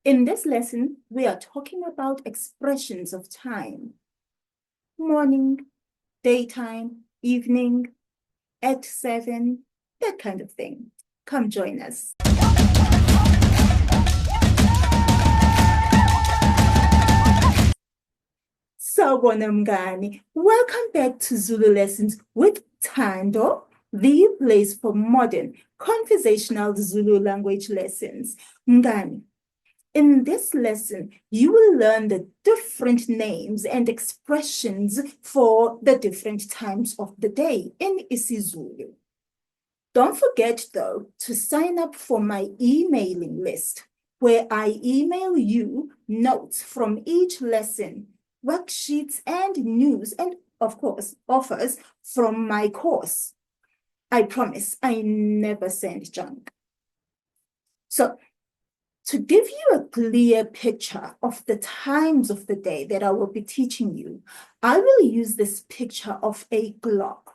In this lesson, we are talking about expressions of time. Morning, daytime, evening, at 7, that kind of thing. Come join us. Sawubona mngani. Welcome back to Zulu Lessons with Thando, the place for modern conversational Zulu language lessons. Mngani, in this lesson, you will learn the different names and expressions for the different times of the day in isiZulu. Don't forget, though, to sign up for my emailing list, where I email you notes from each lesson, worksheets, and news, and of course, offers from my course. I promise I never send junk. So, to give you a clear picture of the times of the day that I will be teaching you, I will use this picture of a clock.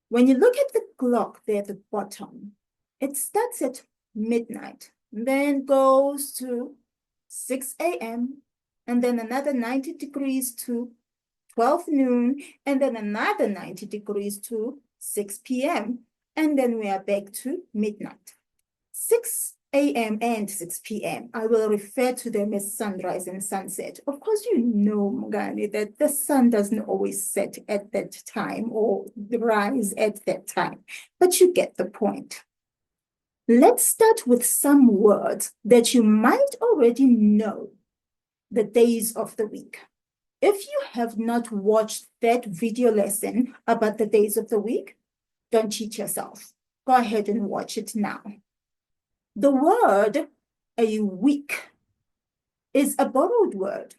When you look at the clock there at the bottom, it starts at midnight, then goes to 6 a.m., and then another 90 degrees to 12 noon, and then another 90 degrees to 6 p.m., and then we are back to midnight. 6 a.m. and 6 p.m. I will refer to them as sunrise and sunset. Of course, you know, Mngani, that the sun doesn't always set at that time or rise at that time, but you get the point. Let's start with some words that you might already know, the days of the week. If you have not watched that video lesson about the days of the week, don't cheat yourself. Go ahead and watch it now. The word a week is a borrowed word.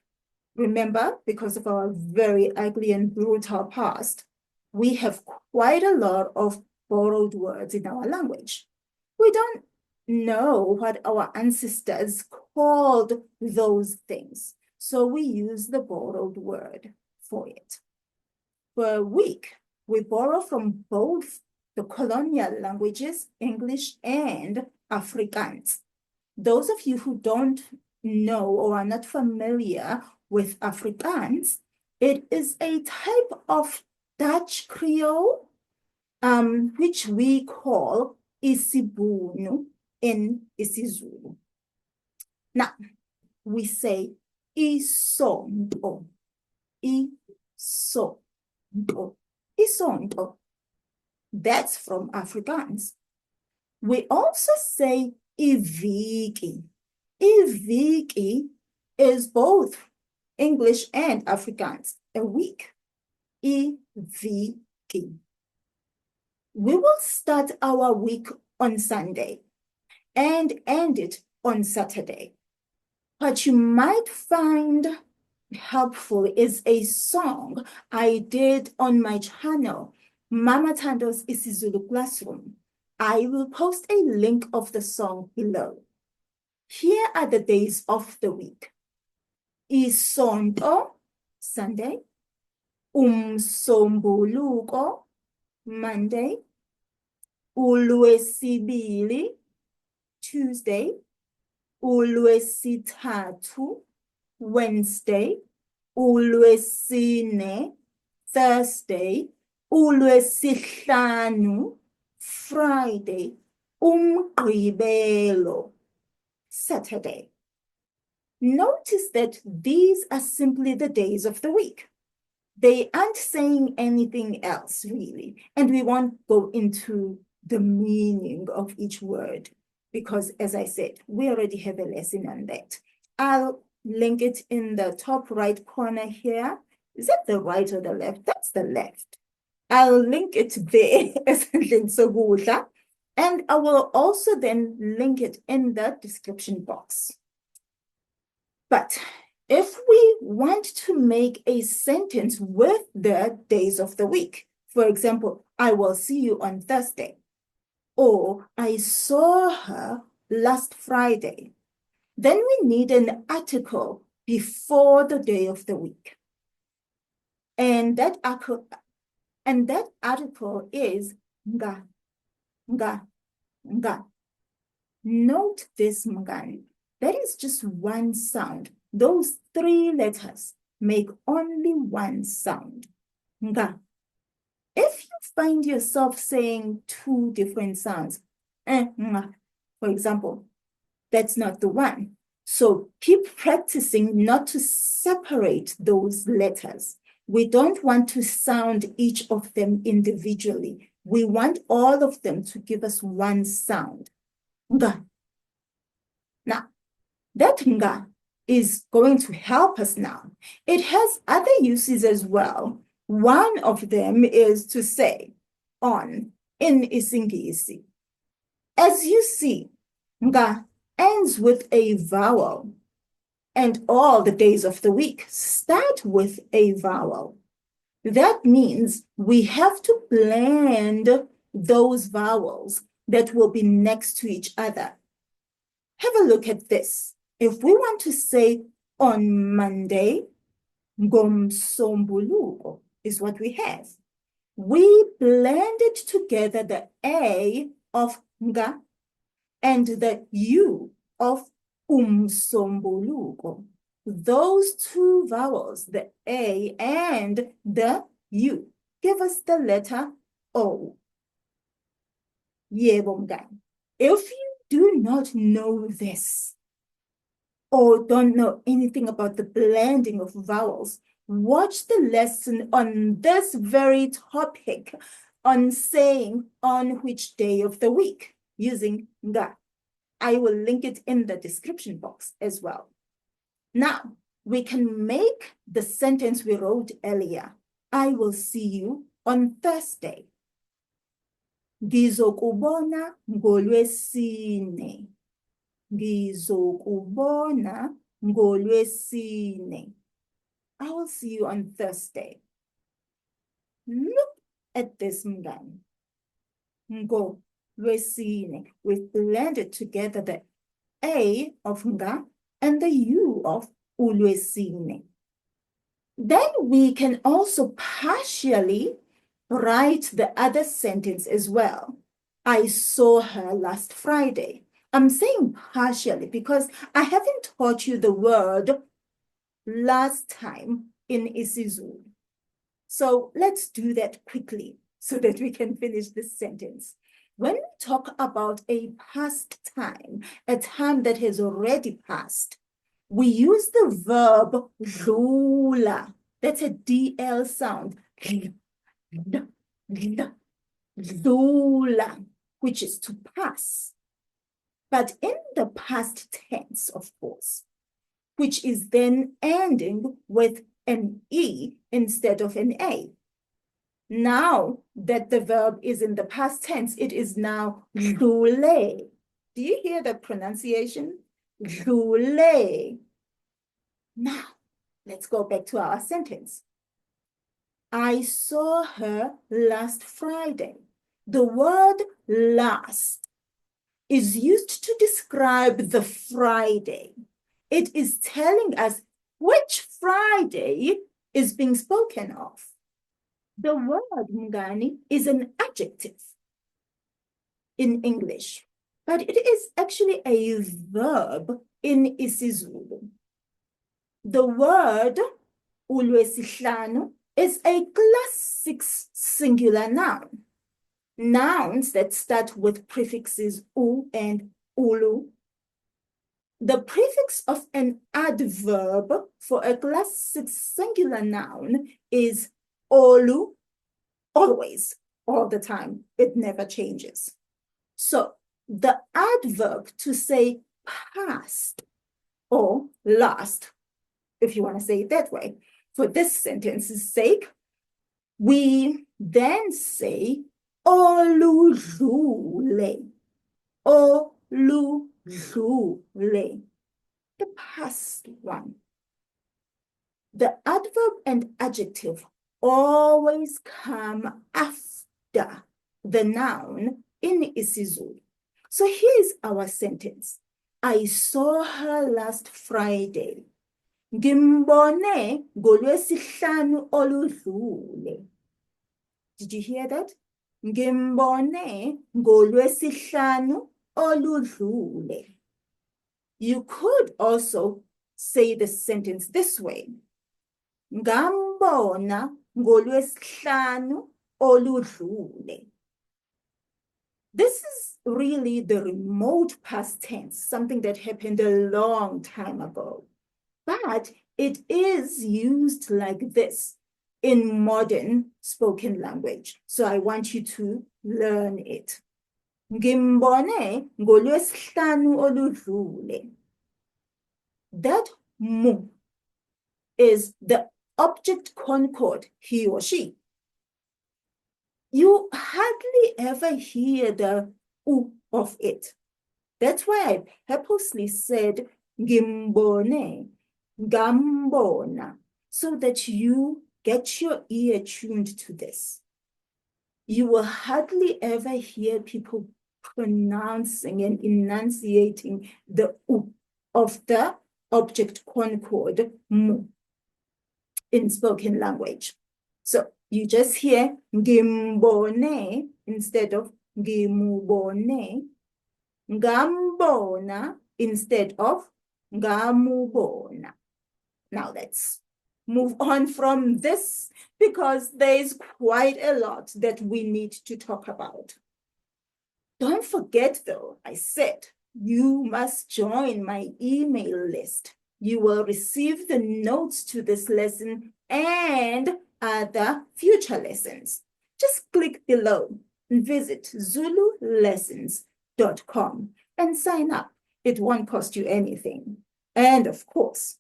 Remember, because of our very ugly and brutal past, we have quite a lot of borrowed words in our language. We don't know what our ancestors called those things, so we use the borrowed word for it. For a week, we borrow from both the colonial languages, English and Afrikaans. Those of you who don't know or are not familiar with Afrikaans, it is a type of Dutch Creole, which we call isiBhunu in isiZulu. Now, we say isonto, isonto. That's from Afrikaans. We also say iviki. Iviki is both English and Afrikaans, a week. Iviki. We will start our week on Sunday and end it on Saturday. What you might find helpful is a song I did on my channel, Mama Thando's isiZulu Classroom. I will post a link of the song below. Here are the days of the week. Isonto, Sunday. Umsombuluko, Monday. ULwesibili, Tuesday. ULwesithathu, Wednesday. ULwesine, Thursday. ULwesihlanu, Friday. Umgqibelo, Saturday. Notice that these are simply the days of the week. They aren't saying anything else, really. And we won't go into the meaning of each word because, as I said, we already have a lesson on that. I'll link it in the top right corner here. Is that the right or the left? That's the left. I'll link it there as a link, and I will also then link it in the description box. But if we want to make a sentence with the days of the week, for example, I will see you on Thursday, or I saw her last Friday, then we need an article before the day of the week. And that article is nga. Note this, mngani. That is just one sound. Those 3 letters make only one sound. Nga. If you find yourself saying 2 different sounds, nga, for example, that's not the one. So keep practicing not to separate those letters. We don't want to sound each of them individually. We want all of them to give us one sound. Nga. Now, that nga is going to help us now. It has other uses as well. One of them is to say on in isiNgisi. As you see, nga ends with a vowel, and all the days of the week start with a vowel. That means we have to blend those vowels that will be next to each other. Have a look at this. If we want to say on Monday, ngomsombuluko is what we have. We blended together the A of nga and the U of umsombuluko. Those 2 vowels, the A and the U, give us the letter O. Yebo mngani. If you do not know this, or don't know anything about the blending of vowels, watch the lesson on this very topic on saying on which day of the week using nga. I will link it in the description box as well. Now, we can make the sentence we wrote earlier. I will see you on Thursday. Ngizokubona ngolwesine. Ngizokubona ngolwesine. I will see you on Thursday. Look at this mngani. Ngolwesine. We've blended together the A of nga and the U of ulwesine. Then we can also partially write the other sentence as well. I saw her last Friday. I'm saying partially because I haven't taught you the word last time in isiZulu. So let's do that quickly so that we can finish this sentence. When we talk about a past time, a time that has already passed, we use the verb dlula. That's a DL sound. Dlula, which is to pass. But in the past tense, of course, which is then ending with an E instead of an A. Now that the verb is in the past tense, it is now dlule. Do you hear the pronunciation? Dlule. Now, let's go back to our sentence. I saw her last Friday. The word last is used to describe the Friday. It is telling us which Friday is being spoken of. The word mngani is an adjective in English, but it is actually a verb in isiZulu. The word ulwesihlanu is a class 6 singular noun. Nouns that start with prefixes u and ulu. The prefix of an adverb for a class 6 singular noun is olu, always, all the time. It never changes. So the adverb to say past or last, if you want to say it that way, for this sentence's sake, we then say oludlule, oludlule, the past one. The adverb and adjective always come after the noun in isiZulu. So here's our sentence. I saw her last Friday. Ngimbone ngolwesihlanu oludlule. Did you hear that? Ngimbone ngolwesihlanu oludlule. You could also say the sentence this way. Ngambona ngolwesihlanu oludlule. This is really the remote past tense, something that happened a long time ago. But it is used like this in modern spoken language. So I want you to learn it. Ngimbone ngolwesihlanu oludlule. That mu is the object concord, he or she. You hardly ever hear the u of it. That's why I purposely said ngimbone, ngambona, so that you get your ear tuned to this. You will hardly ever hear people pronouncing and enunciating the u of the object concord mu in spoken language. So you just hear ngimbone instead of ngimubone, ngambona instead of ngamubona. Now let's move on from this because there's quite a lot that we need to talk about. Don't forget though, I said, you must join my email list. You will receive the notes to this lesson and other future lessons. Just click below and visit zululessons.com and sign up. It won't cost you anything. And of course,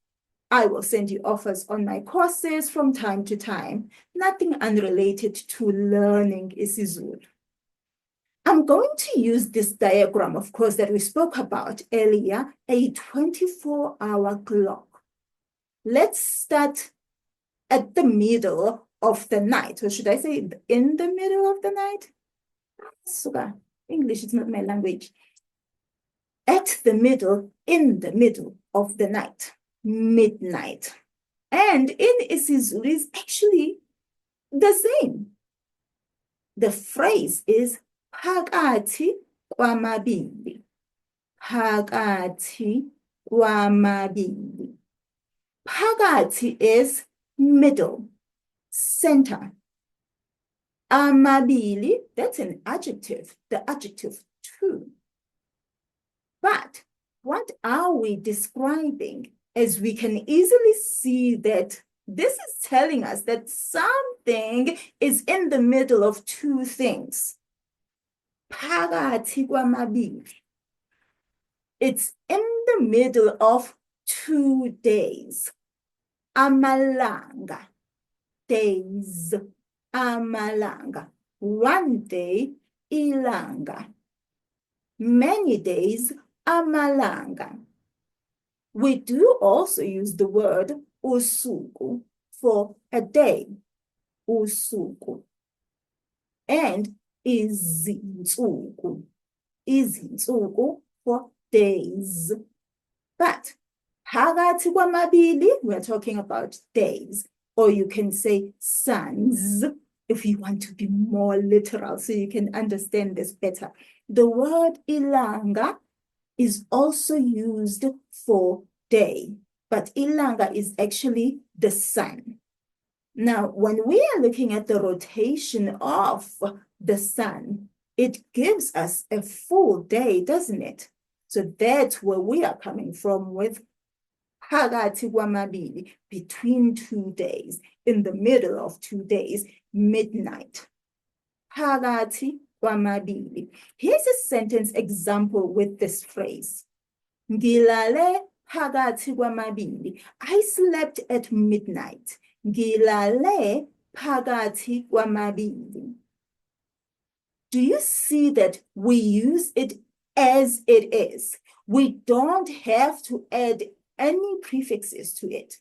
I will send you offers on my courses from time to time, nothing unrelated to learning isiZulu. I'm going to use this diagram, of course, that we spoke about earlier, a 24-hour clock. Let's start at the middle of the night, or should I say in the middle of the night? Suga, English is not my language. At the middle, in the middle of the night, midnight. And in isiZulu is actually the same. The phrase is phakathi kwamabili. Phakathi kwamabili. Phakathi is middle, center. Amabili, that's an adjective, the adjective two. But what are we describing? As we can easily see that this is telling us that something is in the middle of two things. Phakathi kwamabili. It's in the middle of 2 days. Amalanga, days. Amalanga, 1 day, ilanga. Many days, amalanga. We do also use the word usuku for a day, usuku. And izinsuku, izinsuku for days. But phakathi kwamabili, we're talking about days. Or you can say suns, if you want to be more literal, so you can understand this better. The word ilanga is also used for day, but ilanga is actually the sun. Now, when we are looking at the rotation of the sun, it gives us a full day, doesn't it? So that's where we are coming from with phakathi kwamabili, between 2 days, in the middle of 2 days, midnight. Phakathi kwamabili. Here's a sentence example with this phrase. Ngilale phakathi kwamabili. I slept at midnight. Ngilale phakathi kwamabili. Do you see that we use it as it is? We don't have to add any prefixes to it.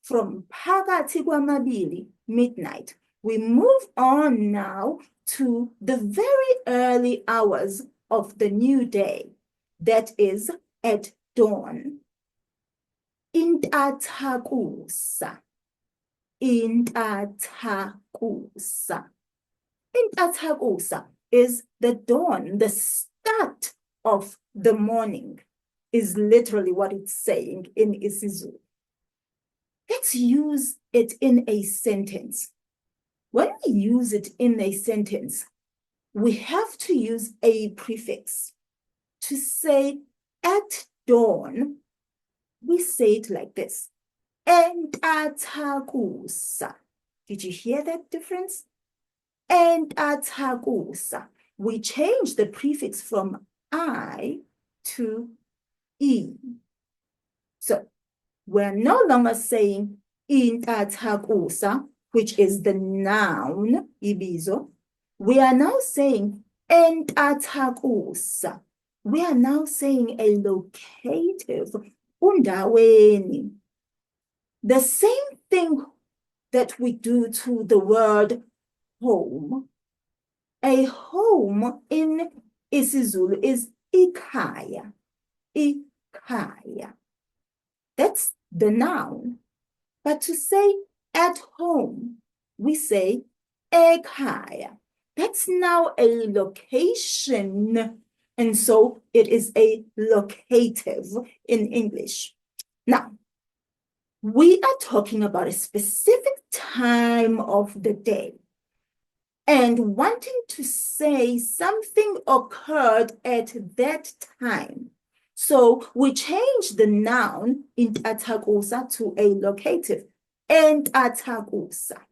From phakathi kwamabili, midnight, we move on now to the very early hours of the new day, that is at dawn. Intathakusa, intathakusa. Intathakusa is the dawn, the start of the morning. is literally what it's saying in isiZulu. Let's use it in a sentence. When we use it in a sentence, we have to use a prefix. To say at dawn, we say it like this. Entathakusa. Did you hear that difference? Entathakusa. We change the prefix from I to E. So we're no longer saying intathakusa, which is the noun, ibizo. We are now saying entathakusa. We are now saying a locative, undaweni. The same thing that we do to the word home. A home in isiZulu is ikhaya. Ikhaya. That's the noun. But to say at home, we say ekhaya. That's now a location. And so it is a locative in English. Now, we are talking about a specific time of the day and wanting to say something occurred at that time. So we change the noun intathakusa to a locative, entathakusa.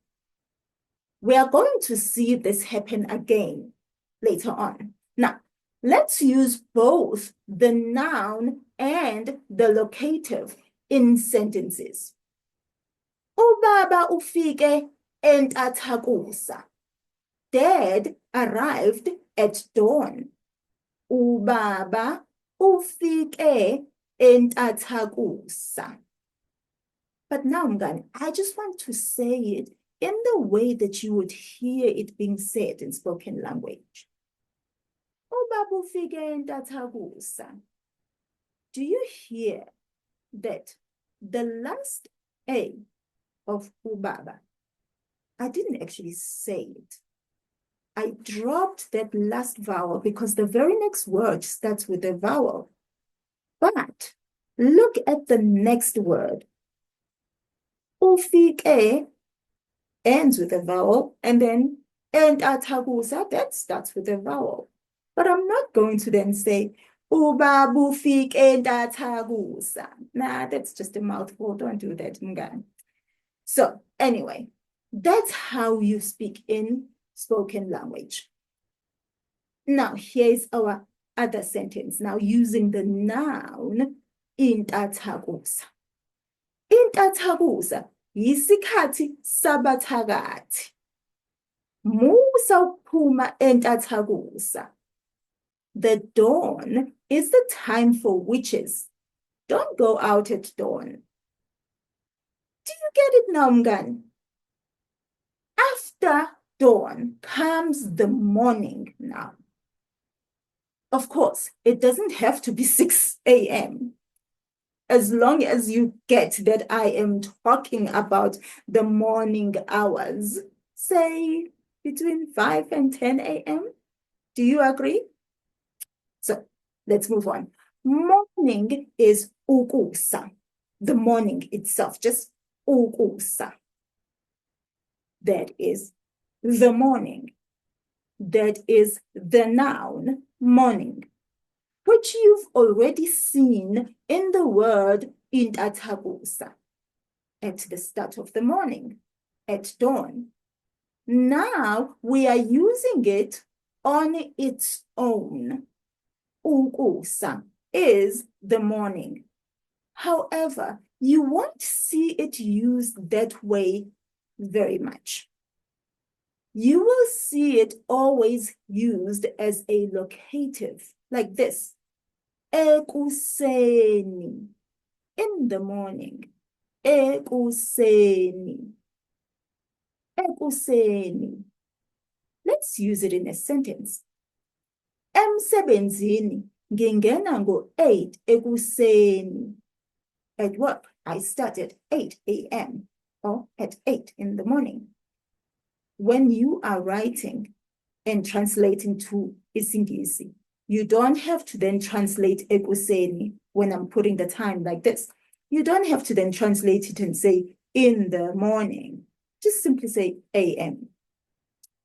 We are going to see this happen again later on. Now, let's use both the noun and the locative in sentences. Ubaba ufike entathakusa. Dad arrived at dawn. Ubaba ufike entathakusa. But now, Mngani, I just want to say it in the way that you would hear it being said in spoken language. Ubaba ufike entathakusa. Do you hear that the last A of ubaba, I didn't actually say it. I dropped that last vowel because the very next word starts with a vowel. But look at the next word. Ufike ends with a vowel, and then entathakusa, that starts with a vowel. But I'm not going to then say ubaba ufike entathakusa. Nah, that's just a mouthful. Don't do that, Mngani. So anyway, that's how you speak in spoken language. Now, here's our other sentence. Now, using the noun intathakusa. Intathakusa yisikhathi sabathakathi. Musa ukuphuma entathakusa. The dawn is the time for witches. Don't go out at dawn. Do you get it now, Mngani? After dawn comes the morning now. Of course, it doesn't have to be 6 a.m. As long as you get that I am talking about the morning hours, say between 5 and 10 a.m. Do you agree? So let's move on. Morning is ukusa. The morning itself, just ukusa. That is the morning. That is the noun morning, which you've already seen in the word intathakusa, at the start of the morning, at dawn. Now we are using it on its own. Ukusa is the morning. However, you won't see it used that way very much. You will see it always used as a locative, like this. Ekuseni, in the morning. Ekuseni. Ekuseni. Let's use it in a sentence. Emsebenzini, ngingena ngo-8 ekuseni. At work, I start at 8 a.m. or at 8 in the morning. When you are writing and translating to isiNgisi, You don't have to then translate ekuseni when I'm putting the time like this. You don't have to then translate it and say in the morning. Just simply say AM.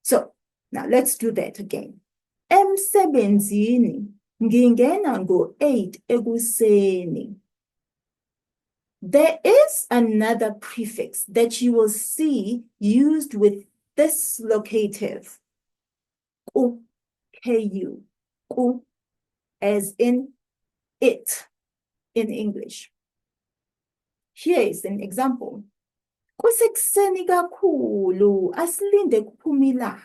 So now let's do that again. Emsebenzini ngingena ngo-8 ekuseni. There is another prefix that you will see used with this locative. Ku, ku, ku, as in it in English. Here is an example. Kusekuseni kakhulu, asilinde kuphume ilanga.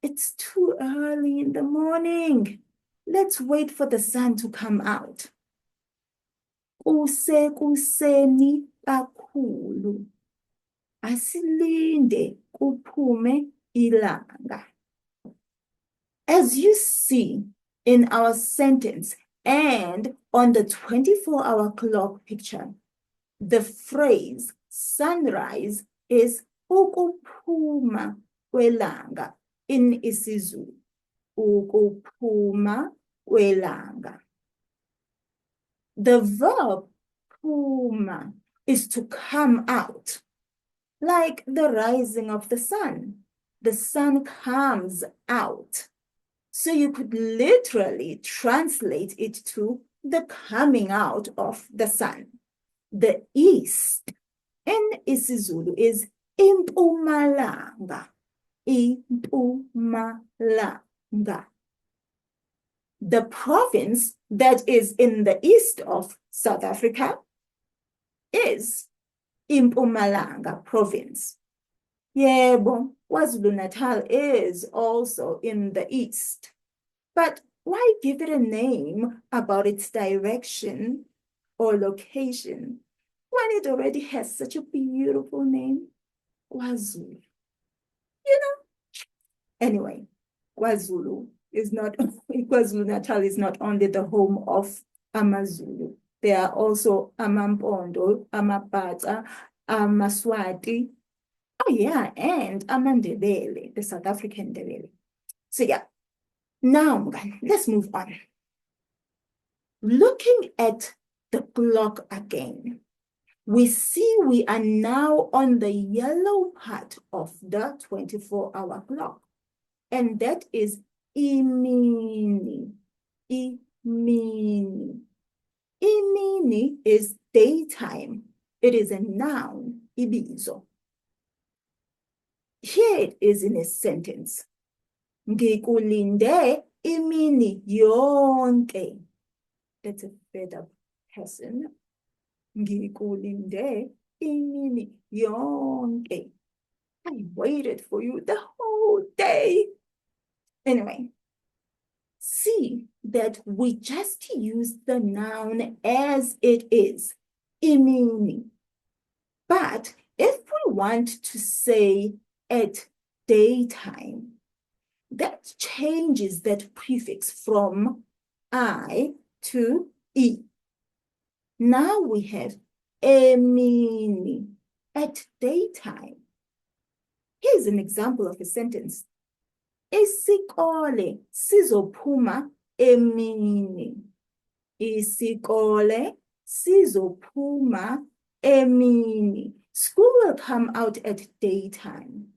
It's too early in the morning. Let's wait for the sun to come out. Kusekuseni kakhulu, asilinde kuphume ilanga. As you see in our sentence and on the 24-hour clock picture, the phrase sunrise is ukuphuma kwelanga in isiZulu. Ukuphuma kwelanga. The verb phuma is to come out, like the rising of the sun. The sun comes out. So you could literally translate it to the coming out of the sun. The east in isiZulu is impumalanga. Impumalanga. The province that is in the east of South Africa is Impumalanga province. Yebo, KwaZulu-Natal is also in the east. But why give it a name about its direction or location when it already has such a beautiful name? KwaZulu. You know? Anyway, KwaZulu is not, KwaZulu-Natal is not only the home of AmaZulu. There are also Amampondo, Amapata, Amaswati. Oh yeah, and Amandebele, the South African Ndebele. So yeah, now let's move on. Looking at the clock again, we see we are now on the yellow part of the 24-hour clock, and that is imini. Imini. Imini is daytime. It is a noun, ibizo. Here it is in a sentence. Ngikulinde imini yonke. That's a fed up person. Ngikulinde imini yonke. I waited for you the whole day. Anyway, see that we just use the noun as it is, imini. But if we want to say at daytime, that changes that prefix from I to E. Now we have emini, at daytime. Here's an example of a sentence. Isikole sizophuma emini. Isikole sizophuma emini. School will come out at daytime.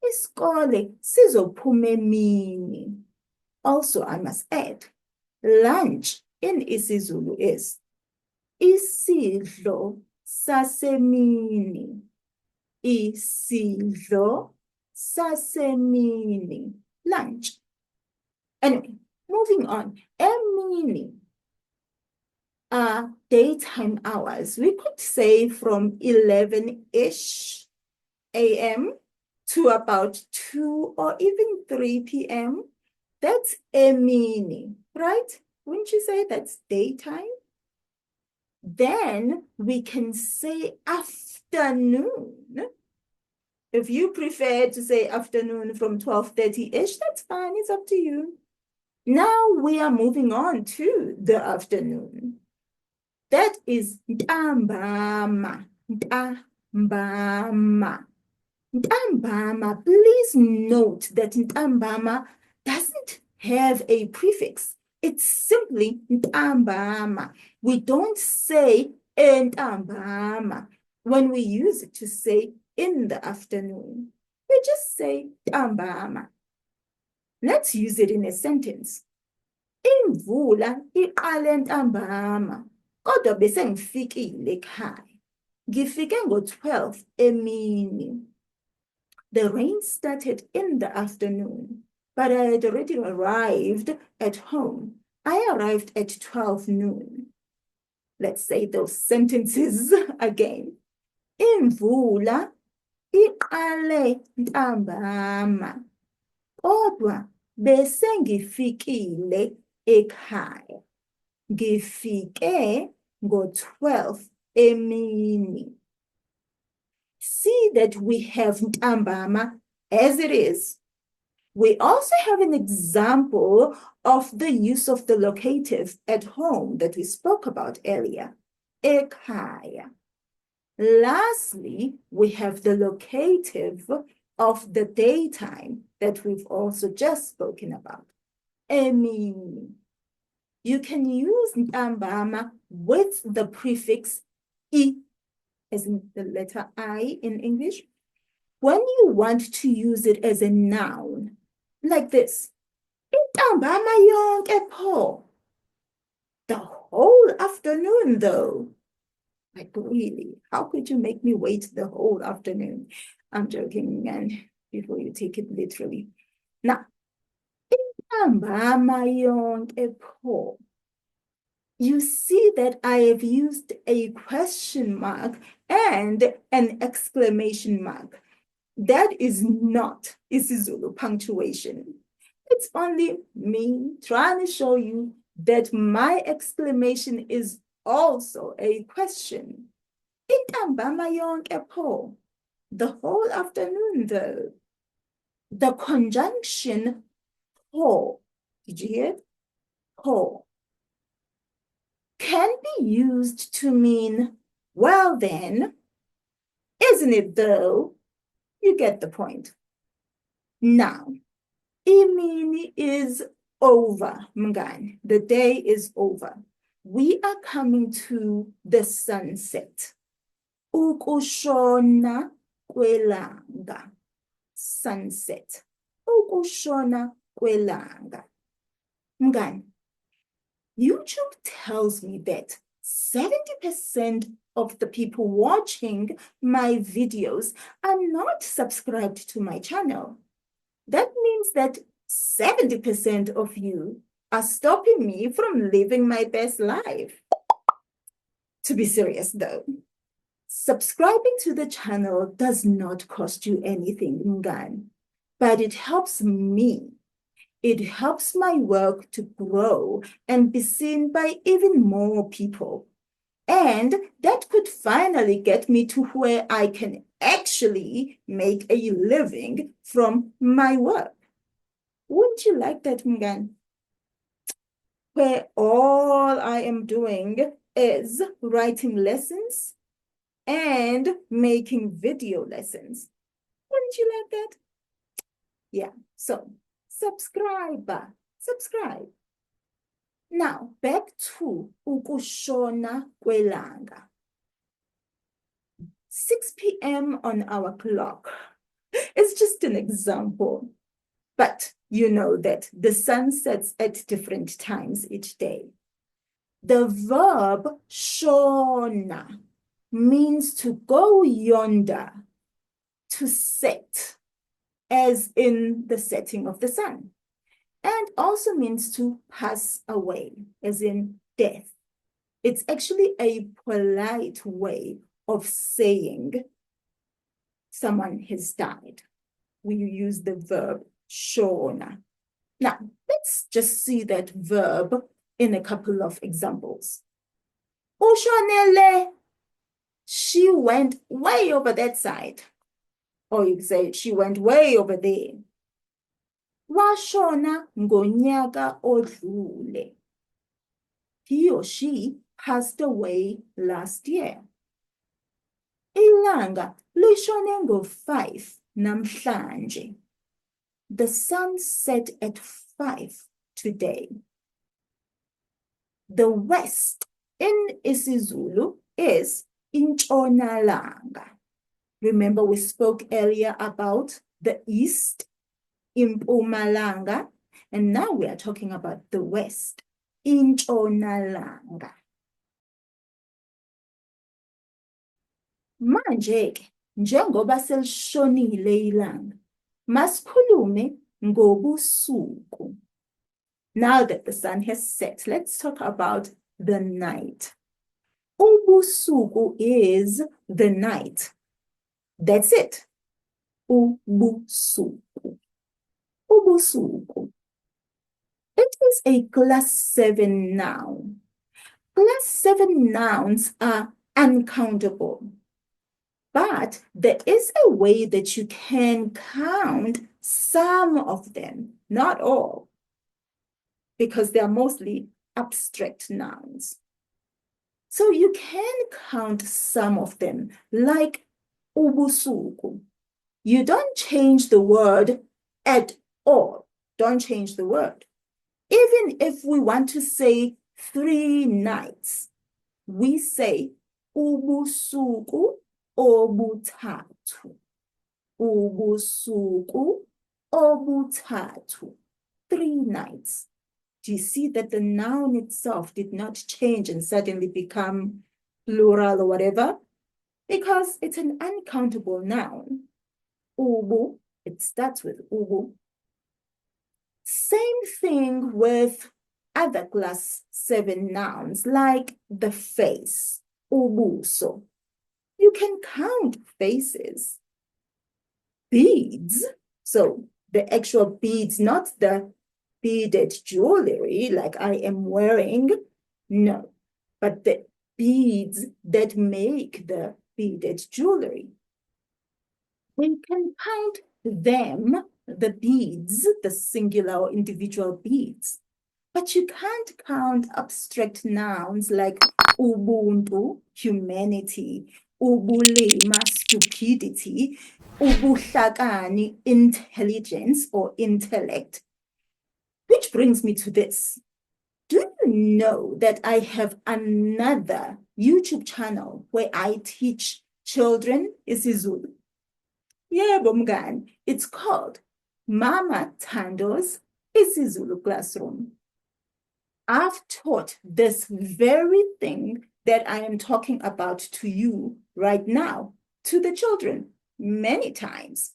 Isikole sizophuma emini. Also, I must add, lunch in isiZulu is isidlo sasemini. Isidlo sasemini. Lunch. Anyway, moving on. Emini are daytime hours. We could say from 11-ish a.m. to about 2 or even 3 p.m. That's emini, right? Wouldn't you say that's daytime? Then we can say afternoon. If you prefer to say afternoon from 12:30-ish, that's fine. It's up to you. Now we are moving on to the afternoon. That is ntambama. Ntambama. Ntambama. Please note that ntambama doesn't have a prefix. It's simply ntambama. We don't say entambama when we use it to say in the afternoon. We just say ntambama. Let's use it in a sentence. Imvula iqale ntambama, kodwa bese ngifikile ekhaya. Ngifike ngo-12 emini. The rain started in the afternoon, but I had already arrived at home. I arrived at 12 noon. Let's say those sentences again. Imvula iqale ntambama, kodwa bese ngifikile ekhaya. Ngifike ngo-12 emini. See that we have ntambama as it is. We also have an example of the use of the locative at home that we spoke about earlier, ekhaya. Lastly, we have the locative of the daytime that we've also just spoken about, emini. You can use ntambama with the prefix I, as in the letter I in English, when you want to use it as a noun, like this. Intambama yonke pho. The whole afternoon, though. Like, really, how could you make me wait the whole afternoon? I'm joking, and before you take it literally. Now, intambama yonke pho. You see that I have used a question mark and an exclamation mark. That is not isiZulu punctuation. It's only me trying to show you that my exclamation is also a question. Intambama yonke pho. The whole afternoon, though. The conjunction pho, did you hear it? Pho can be used to mean, well then, isn't it though? You get the point. Now, imini is over, mngani. The day is over. We are coming to the sunset. Ukushona kwelanga. Sunset. Ukushona kwelanga. Mngani, YouTube tells me that 70% of the people watching my videos are not subscribed to my channel. That means that 70% of you are stopping me from living my best life. To be serious though, subscribing to the channel does not cost you anything, mngani, but it helps me. It helps my work to grow and be seen by even more people. And that could finally get me to where I can actually make a living from my work. Wouldn't you like that, mngani? Where all I am doing is writing lessons and making video lessons. Wouldn't you like that? Yeah, so subscribe. Now, back to ukushona kwelanga. 6 p.m. on our clock. It's just an example. But you know that the sun sets at different times each day. The verb shona means to go yonder, to set, as in the setting of the sun, and also means to pass away, as in death. It's actually a polite way of saying someone has died. We use the verb shona. Now, let's just see that verb in a couple of examples. Ushonele, she went way over that side. Or you could say she went way over there. Washona ngonyaka odlule. He or she passed away last year. Ilanga lishone ngo-5 namhlanje. The sun set at 5 today. The west in isiZulu is intshonalanga. Remember we spoke earlier about the east, impumalanga, and now we are talking about the west, intshonalanga. Manje-ke, njengoba selishonile ilanga, masikhulume ngobusuku. Now that the sun has set, let's talk about the night. Ubusuku is the night. That's it. Ubusuku. Ubusuku. It is a class 7 noun. Class 7 nouns are uncountable. But there is a way that you can count some of them, not all, because they are mostly abstract nouns. So you can count some of them, like ubusuku. You don't change the word at all. Don't change the word. Even if we want to say 3 nights, we say ubusuku obuthathu. Ubusuku obuthathu. 3 nights. Do you see that the noun itself did not change and suddenly become plural or whatever? Because it's an uncountable noun. Ubu, it starts with ubu. Same thing with other class 7 nouns like the face, ubuso. You can count faces. Beads, so the actual beads, not the beaded jewelry like I am wearing, no, but the beads that make the beaded jewelry. We can count them, the beads, the singular or individual beads, but you can't count abstract nouns like ubuntu, humanity, ubulima, stupidity, ubuhlakani, intelligence or intellect. Which brings me to this. Do you know that I have another YouTube channel where I teach children isiZulu? Yebo mngani, it's called Mama Thando's isiZulu Classroom. I've taught this very thing that I am talking about to you right now, to the children, many times.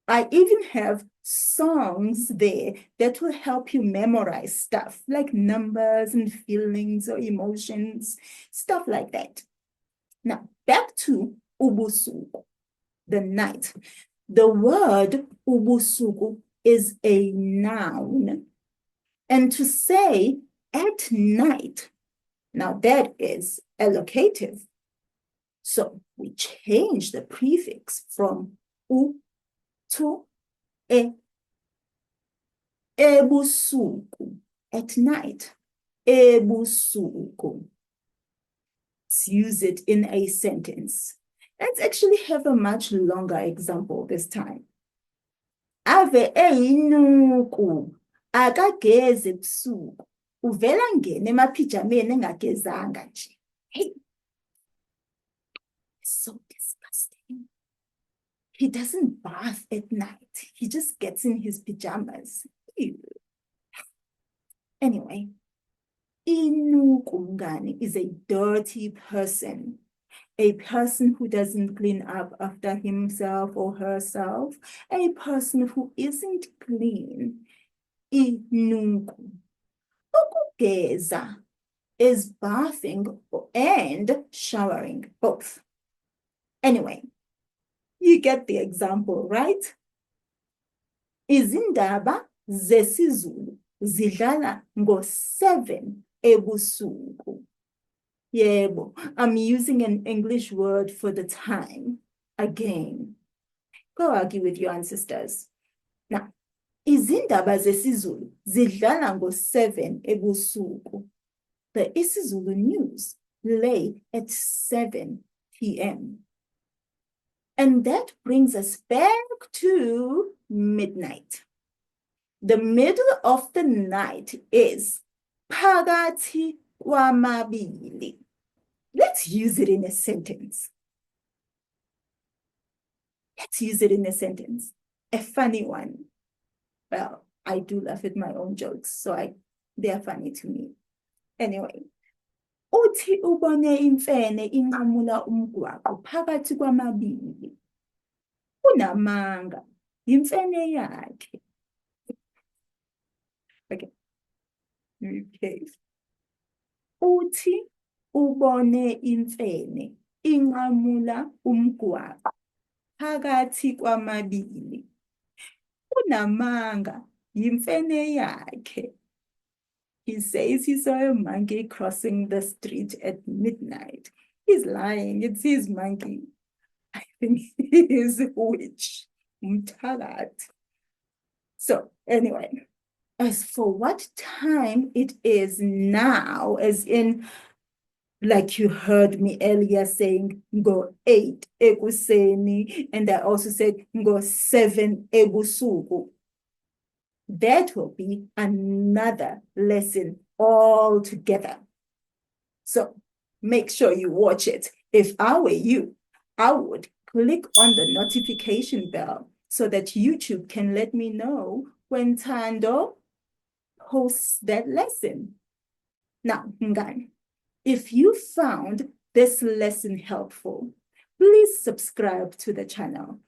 I even have songs there that will help you memorize stuff like numbers and feelings or emotions, stuff like that. Now, back to ubusuku, the night. The word ubusuku is a noun. And to say at night, now that is allocative. So we change the prefix from u to e. Ebusuku, at night. Ebusuku. Let's use it in a sentence. Let's actually have a much longer example this time. Ave einuku, akageze ebusuku. Uvela ngene emapijameni engagezanga nje. Hey, it's so disgusting. He doesn't bath at night. He just gets in his pajamas. Ew. Anyway, inuku is a dirty person. A person who doesn't clean up after himself or herself. A person who isn't clean. Inuku. Ukugeza is bathing and showering, both. Anyway, you get the example, right? Izindaba zesiZulu zidlala ngo-7 ebusuku. Yebo, I'm using an English word for the time again. Go argue with your ancestors. Now, izindaba zesiZulu zidlala ngo-7 ebusuku. The isiZulu news lay at 7 p.m. And that brings us back to midnight. The middle of the night is phakathi kwamabili. Let's use it in a sentence. Let's use it in a sentence. A funny one. Well, I do laugh at my own jokes, so they are funny to me. Anyway. Uthi ubone imfene inqamula umgwaqo phakathi kwamabili. Unamanga, imfene yakhe. Okay. Uthi ubone imfene inqamula umgwaqo phakathi kwamabili. Unamanga, imfene yakhe. He says he saw a monkey crossing the street at midnight. He's lying. It's his monkey. I think he is a witch. Mthakathi. So anyway, as for what time it is now, as in, like you heard me earlier saying, go 8 ekuseni, and I also said go 7 ebusuku. That will be another lesson altogether. So make sure you watch it. If I were you, I would click on the notification bell so that YouTube can let me know when Thando posts that lesson. Now, Ngani, if you found this lesson helpful, please subscribe to the channel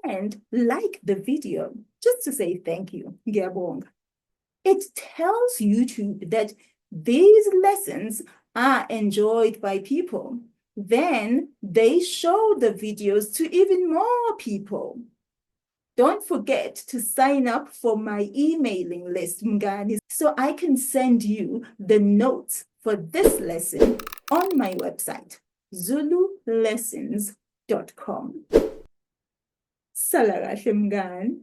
and like the video just to say thank you. Ngiyabonga. It tells YouTube that these lessons are enjoyed by people. Then they show the videos to even more people. Don't forget to sign up for my emailing list, Mngani, so I can send you the notes for this lesson on my website, zululessons.com. Sala kahle mngani.